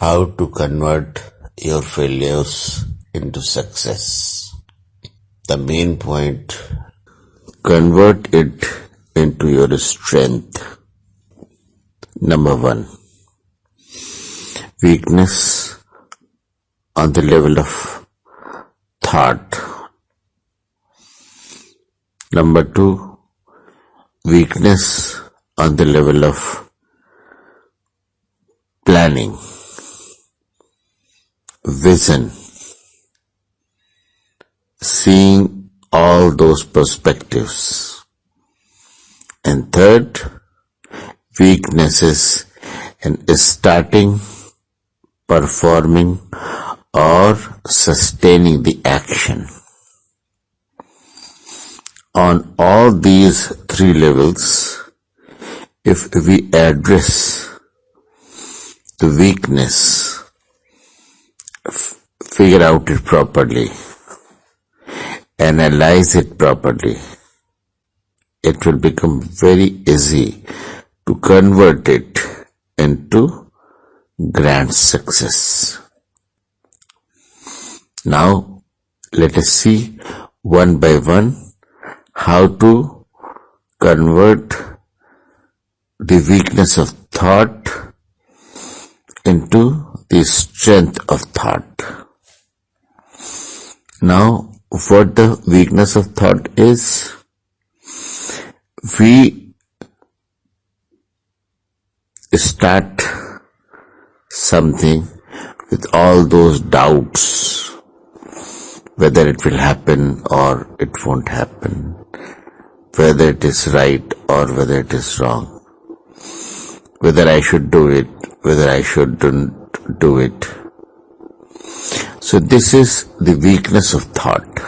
How to convert your failures into success. The main point, convert it into your strength. Number 1, weakness on the level of thought. Number 2, weakness on the level of planning, vision, seeing all those perspectives. And third, weaknesses in starting, performing, or sustaining the action. On all these 3 levels, if we address the weakness, figure out it properly, analyze it properly, it will become very easy to convert it into grand success. Now, let us see one by one how to convert the weakness of thought into the strength of thought. Now, what the weakness of thought is, we start something with all those doubts, whether it will happen or it won't happen, whether it is right or whether it is wrong, whether I should do it, whether I shouldn't do it. So this is the weakness of thought.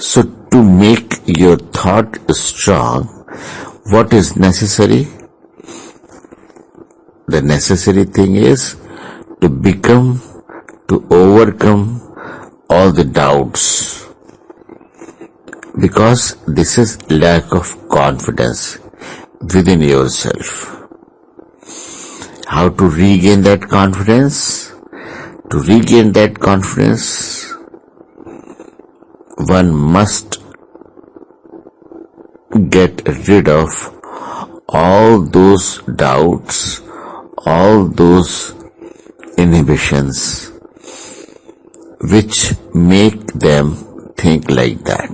So to make your thought strong, what is necessary? The necessary thing is to overcome all the doubts, because this is lack of confidence within yourself. How to regain that confidence? To regain that confidence, one must get rid of all those doubts, all those inhibitions which make them think like that.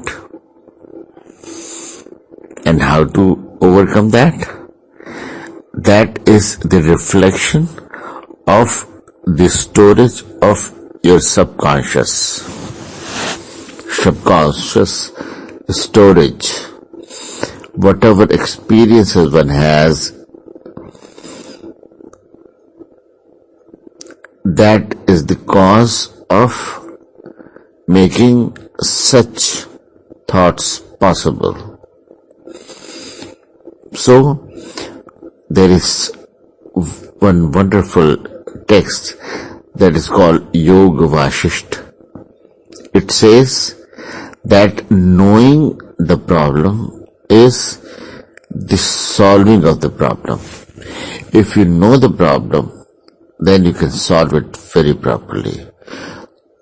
And how to overcome that? That is the reflection of the storage of your subconscious storage. Whatever experiences one has, that is the cause of making such thoughts possible. So, there is one wonderful text that is called Yoga Vashisht. It says that knowing the problem is the solving of the problem. If you know the problem, then you can solve it very properly.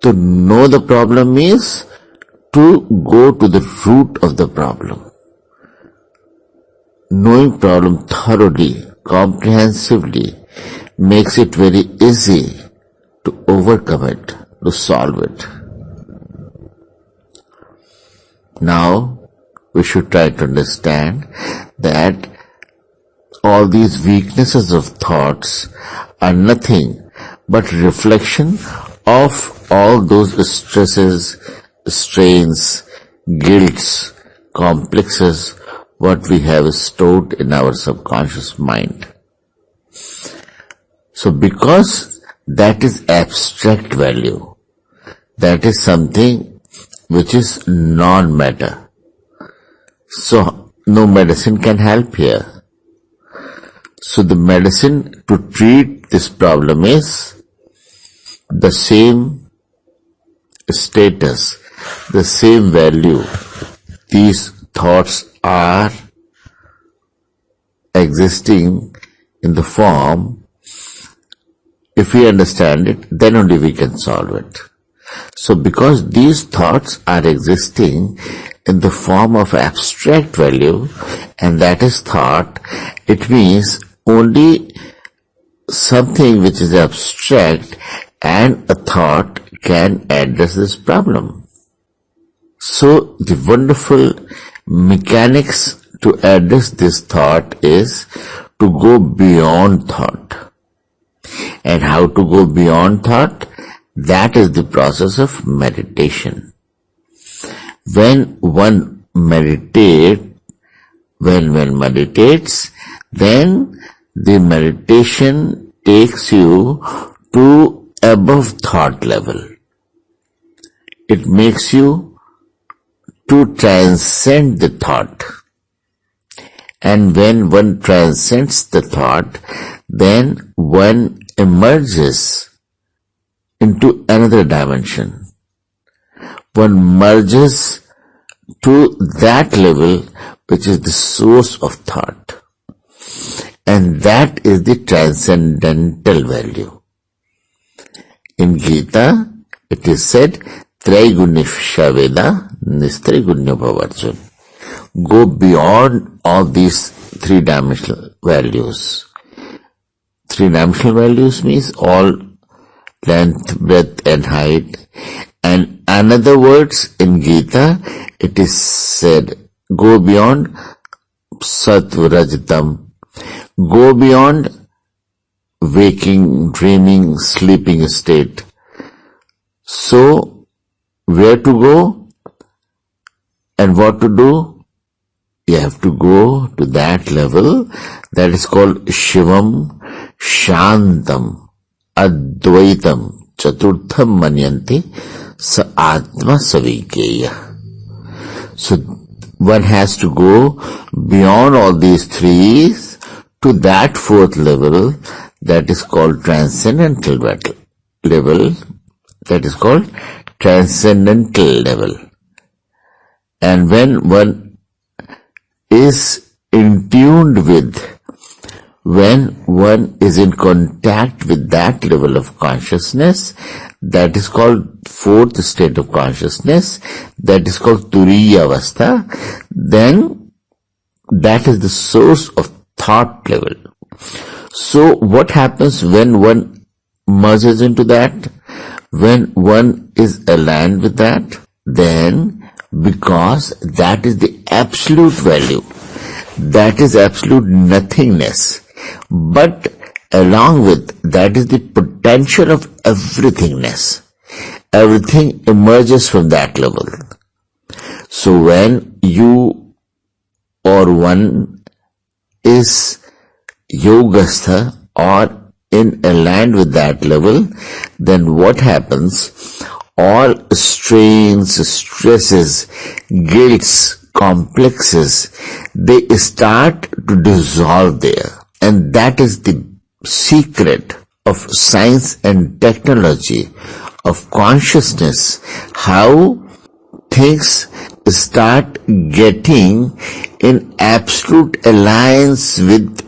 To know the problem means to go to the root of the problem. Knowing problem thoroughly, comprehensively, makes it very easy to overcome it, to solve it. Now, we should try to understand that all these weaknesses of thoughts are nothing but reflection of all those stresses, strains, guilts, complexes, what we have stored in our subconscious mind. So because that is abstract value, that is something which is non-matter, so no medicine can help here. So the medicine to treat this problem is the same status, the same value these thoughts are existing in the form If we understand it, then only we can solve it. So because these thoughts are existing in the form of abstract value, and that is thought, it means only something which is abstract and a thought can address this problem. So the wonderful mechanics to address this thought is to go beyond thought. And how to go beyond thought? That is the process of meditation. When one meditates, then the meditation takes you to above thought level. It makes you to transcend the thought. And when one transcends the thought, then one emerges into another dimension. One merges to that level which is the source of thought. And that is the transcendental value. In Gita, it is said, Traigunyasya Veda Nistrigunya Bhavarjun. Go beyond all these three-dimensional values. Three-dimensional values means all length, breadth and height. And in other words, in Gita, it is said, go beyond Sattva Rajatam. Go beyond waking, dreaming, sleeping state. So, where to go and what to do? You have to go to that level that is called Shivam Shantam Advaitam Chaturtham Manyanti Sa Atma Savikeya. So one has to go beyond all these three to that fourth level that is called transcendental level. That is called transcendental level. And when one is in tuned with, when one is in contact with that level of consciousness, that is called fourth state of consciousness, that is called Turiya Avastha, then that is the source of thought level. So what happens when one merges into that? When one is aligned with that, then because that is the absolute value, that is absolute nothingness, but along with that is the potential of everythingness. Everything emerges from that level. So when you or one is yogastha or in aligned with that level, then what happens? All strains, stresses, guilts, complexes, they start to dissolve there. And that is the secret of science and technology, of consciousness, how things start getting in absolute alliance with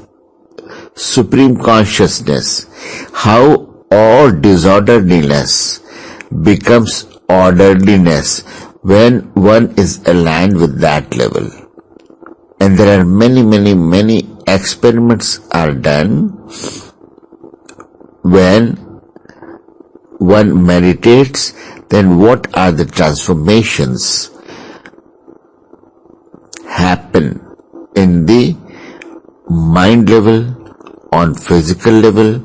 Supreme Consciousness, how all disorderliness becomes orderliness when one is aligned with that level. And there are many experiments are done when one meditates, then what are the transformations happen in the mind level, on physical level,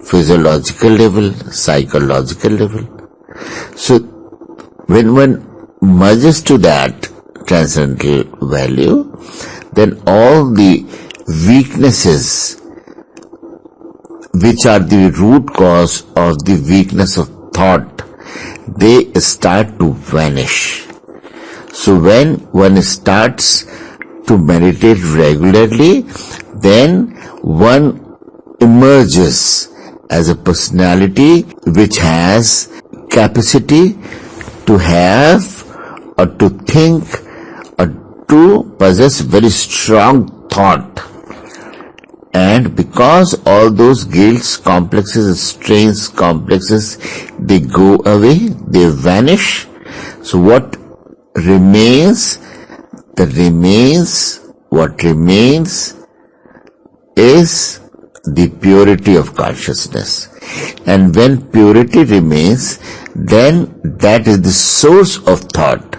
physiological level, psychological level. So when one merges to that transcendental value, then all the weaknesses which are the root cause of the weakness of thought, they start to vanish. So when one starts to meditate regularly, then one emerges as a personality which has capacity to have or to think or to possess very strong thought And because all those guilt complexes, strains, complexes, they go away, they vanish. So what remains? What remains is the purity of consciousness. And when purity remains, then that is the source of thought.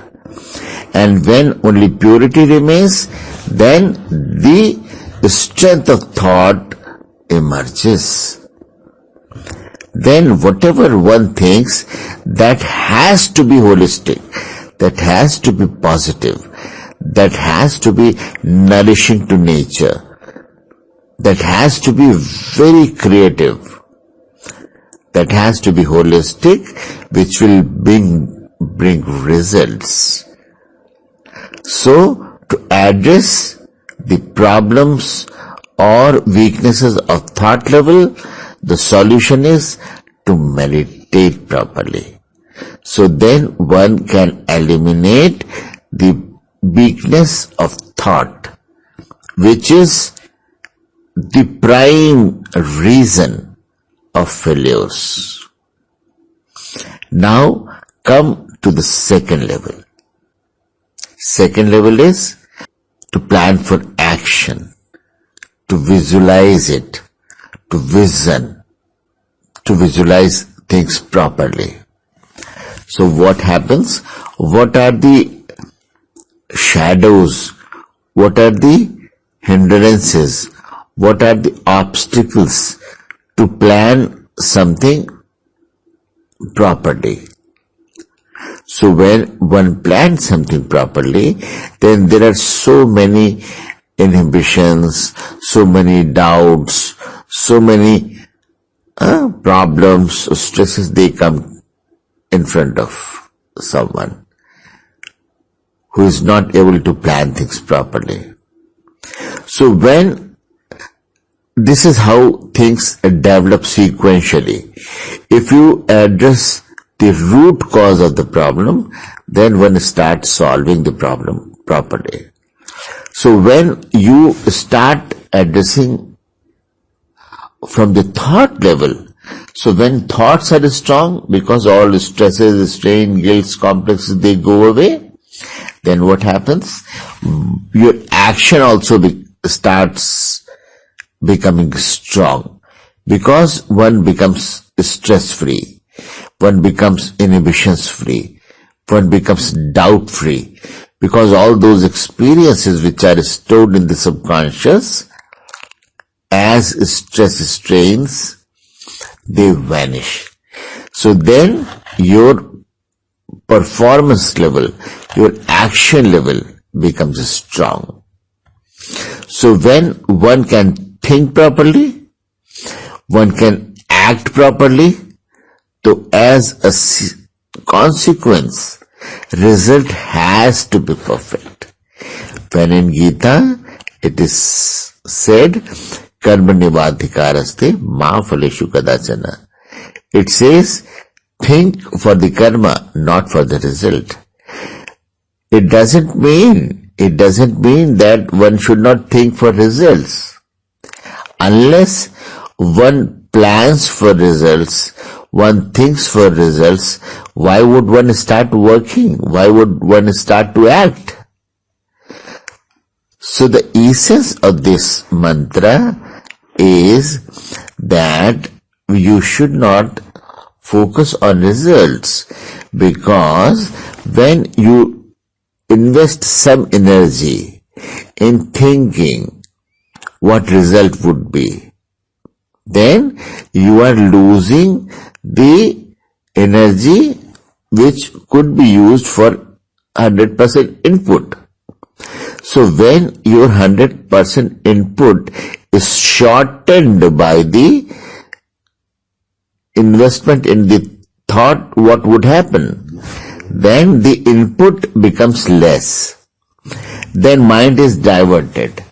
And when only purity remains, then the strength of thought emerges. Then whatever one thinks, that has to be holistic, that has to be positive, that has to be nourishing to nature, that has to be very creative, that has to be holistic, which will bring results. So, to address the problems or weaknesses of thought level, the solution is to meditate properly. So then one can eliminate the weakness of thought, which is the prime reason of failures. Now come to the second level. Second level is to plan for action, to visualize it, to visualize things properly. So what happens? What are the shadows? What are the hindrances? What are the obstacles to plan something properly? So when one plans something properly, then there are so many inhibitions, so many doubts, so many problems, stresses, they come in front of someone who is not able to plan things properly. So when this is how things develop sequentially. If you address the root cause of the problem, then one starts solving the problem properly. So when you start addressing from the thought level, so when thoughts are strong, because all the stresses, strain, guilt, complexes, they go away, then what happens? Your action also starts becoming strong, because one becomes stress-free, one becomes inhibitions-free, one becomes doubt-free, because all those experiences which are stored in the subconscious as stress strains, they vanish. So then your performance level, your action level becomes strong. So when one can think properly, one can act properly, so as a consequence, result has to be perfect. When in Gita it is said, karma nivadhikaraste ma phaleshu kadachana. It says, think for the karma, not for the result. It doesn't mean that one should not think for results. Unless one plans for results, one thinks for results, why would one start working? Why would one start to act? So the essence of this mantra is that you should not focus on results, because when you invest some energy in thinking what result would be, then you are losing the energy which could be used for 100% input. So when your 100% input is shortened by the investment in the thought, what would happen? Then the input becomes less. Then mind is diverted.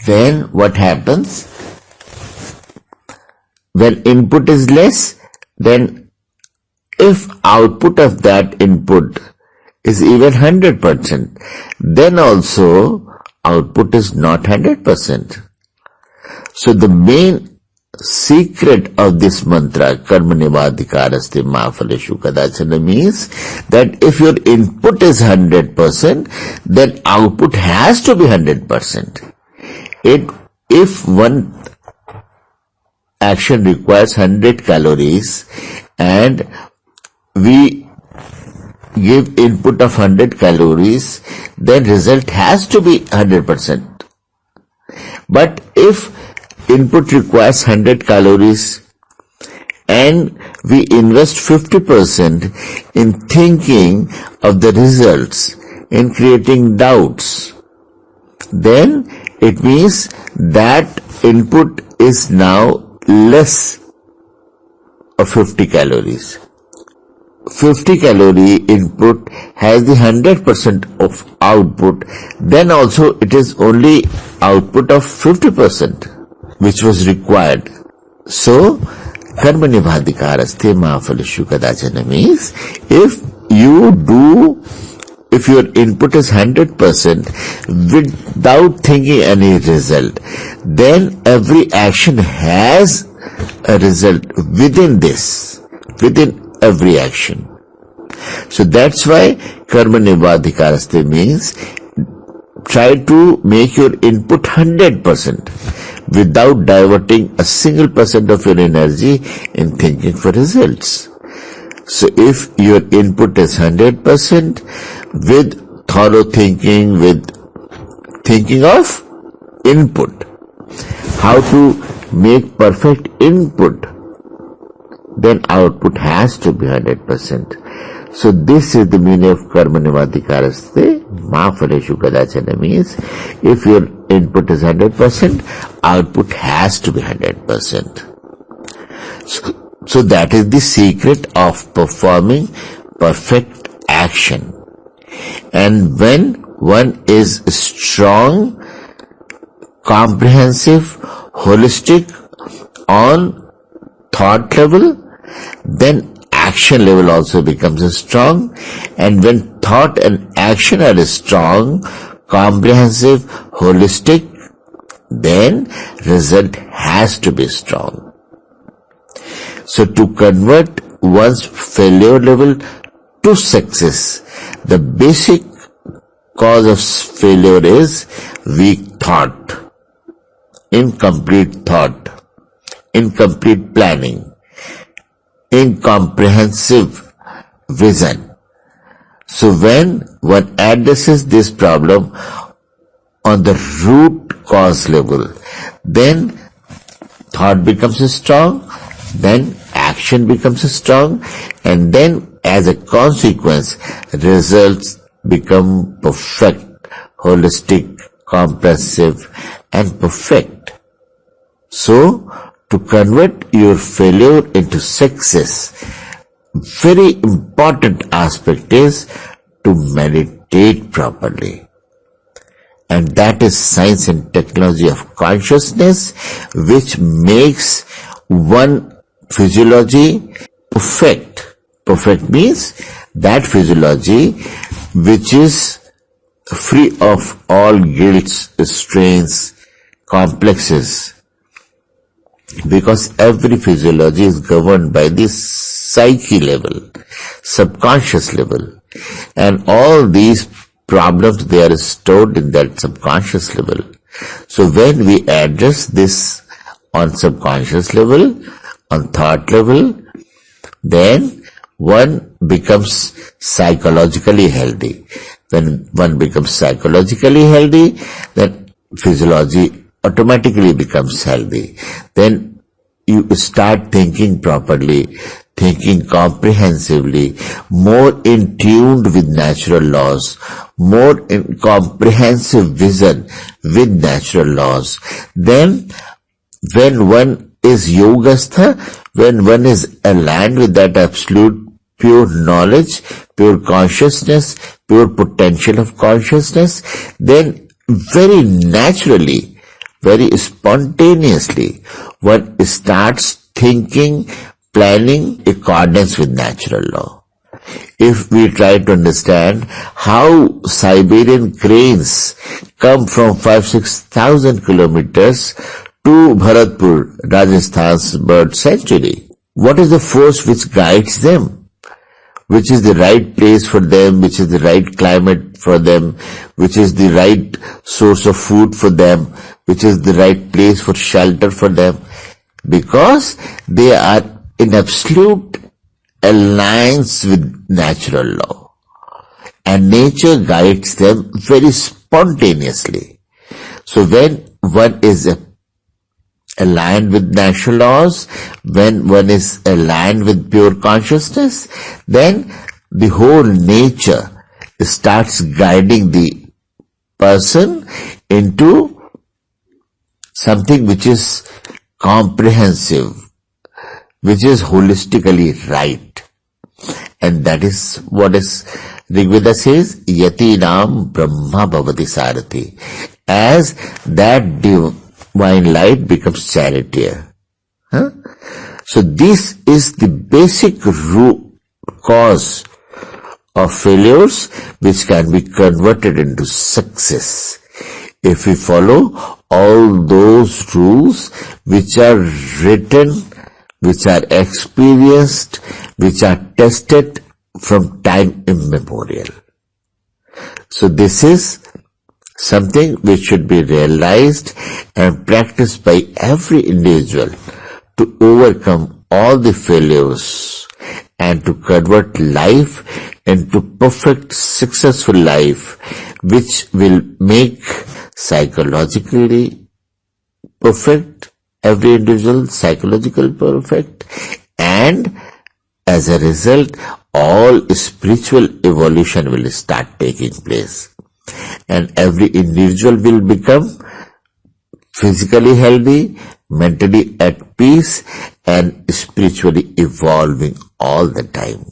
Then what happens? When input is less, then if output of that input is even 100%, then also output is not 100%. So the main secret of this mantra, karmanivadhikaraste ma phaleshu kadachana, means that if your input is 100%, then output has to be 100%. If one action requires 100 calories and we give input of 100 calories, then result has to be 100%. But if input requires 100 calories and we invest 50% in thinking of the results, in creating doubts, then it means that input is now less of 50 calories. 50 calorie input has the 100% of output, then also it is only output of 50% which was required. So, karmanivadhikaraste ma phaleshu kadachana means if your input is 100% without thinking any result, then every action has a result within every action. So that's why karmanivadhikaraste means try to make your input 100% without diverting a single percent of your energy in thinking for results. So if your input is 100% with thorough thinking, with thinking of input, how to make perfect input, then output has to be 100%. So this is the meaning of karmanivadhikaraste ma phaleshu kadachana, means if your input is 100%, output has to be 100%. So that is the secret of performing perfect action. And when one is strong, comprehensive, holistic on thought level, then action level also becomes strong. And when thought and action are strong, comprehensive, holistic, then result has to be strong. So to convert one's failure level to success, the basic cause of failure is weak thought, incomplete planning, incomprehensive vision. So when one addresses this problem on the root cause level, then thought becomes strong, then action becomes strong, and then as a consequence, results become perfect, holistic, comprehensive, and perfect. So, to convert your failure into success, very important aspect is to meditate properly. And that is science and technology of consciousness, which makes one physiology perfect. Perfect means that physiology which is free of all guilts, strains, complexes. Because every physiology is governed by the psyche level, subconscious level. And all these problems, they are stored in that subconscious level. So when we address this on subconscious level, on thought level, then one becomes psychologically healthy. When one becomes psychologically healthy, then physiology automatically becomes healthy. Then you start thinking properly, thinking comprehensively, more in tune with natural laws, more in comprehensive vision with natural laws. Then when one is yogastha, when one is aligned with that absolute pure knowledge, pure consciousness, pure potential of consciousness, then very naturally, very spontaneously, one starts thinking, planning in accordance with natural law. If we try to understand how Siberian cranes come from 5,000-6,000 kilometers to Bharatpur, Rajasthan's bird sanctuary. What is the force which guides them? Which is the right place for them, which is the right climate for them, which is the right source of food for them, which is the right place for shelter for them? Because they are in absolute alliance with natural law. And nature guides them very spontaneously. So when one is aligned with natural laws, when one is aligned with pure consciousness, then the whole nature starts guiding the person into something which is comprehensive, which is holistically right. And that is what is Rigveda says, Yatinam Brahma Bhavati Sarati. As that divine light becomes charioteer. So this is the basic root cause of failures, which can be converted into success if we follow all those rules which are written, which are experienced, which are tested from time immemorial. So this is something which should be realized and practiced by every individual to overcome all the failures and to convert life into perfect, successful life, which will make psychologically perfect, every individual psychological perfect, and as a result, all spiritual evolution will start taking place. And every individual will become physically healthy, mentally at peace, and spiritually evolving all the time.